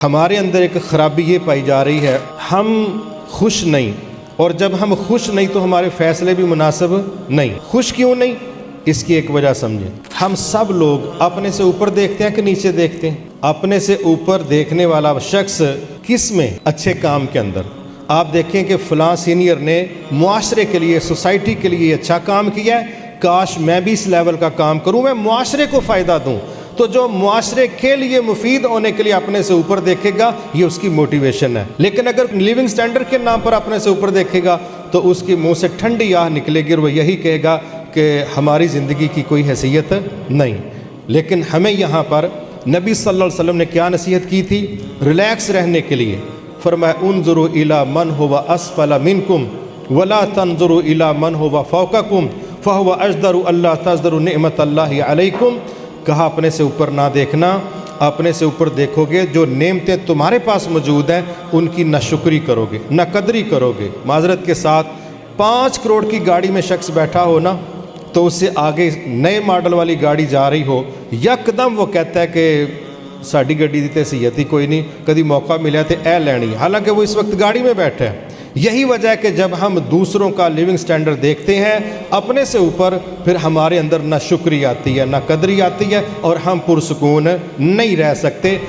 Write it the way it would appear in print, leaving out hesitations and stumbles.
हमारे अंदर एक ख़राबी ये पाई जा रही है, हम खुश नहीं, और जब हम खुश नहीं तो हमारे फ़ैसले भी मुनासिब नहीं। खुश क्यों नहीं, इसकी एक वजह समझें। हम सब लोग अपने से ऊपर देखते हैं कि नीचे देखते हैं? अपने से ऊपर देखने वाला शख्स किस में? अच्छे काम के अंदर। आप देखें कि फ़लाँ सीनियर ने मुआशरे के लिए, सोसाइटी के लिए अच्छा काम किया है, काश मैं भी इस लेवल का काम करूँ, मैं मुआशरे को फ़ायदा दूँ। तो जो मुआशरे के लिए मुफीद होने के लिए अपने से ऊपर देखेगा, ये उसकी मोटिवेशन है। लेकिन अगर लिविंग स्टैंडर्ड के नाम पर अपने से ऊपर देखेगा तो उसकी मुंह से ठंडी आह निकलेगी और वह यही कहेगा कि हमारी ज़िंदगी की कोई हैसियत नहीं। लेकिन हमें यहाँ पर नबी सल्लल्लाहु अलैहि वसल्लम ने क्या नसीहत की थी? रिलैक्स रहने के लिए फरमाया, उन्जुरु इला मन हुवा अस्फला मिनकुम वला तंजुरु इला मन हुवा फौकाकुम फहुवा अजदरु अल्लाह तजदरु निअमतल्लाहि अलैकुम। कहा अपने से ऊपर ना देखना, अपने से ऊपर देखोगे जो नेमतें तुम्हारे पास मौजूद हैं उनकी नाशुक्री करोगे, ना कदरी करोगे। माजरत के साथ 5 करोड़ की गाड़ी में शख्स बैठा हो ना, तो उससे आगे नए मॉडल वाली गाड़ी जा रही हो, यकदम वो कहता है कि साड़ी गड्डी दी तो हैसियत ही कोई नहीं, कभी मौका मिला तो ए लैनी, हालांकि वो इस वक्त गाड़ी में बैठा है। यही वजह है कि जब हम दूसरों का लिविंग स्टैंडर्ड देखते हैं अपने से ऊपर, फिर हमारे अंदर ना शुक्री आती है, ना कदरी आती है, और हम पुरसुकून नहीं रह सकते।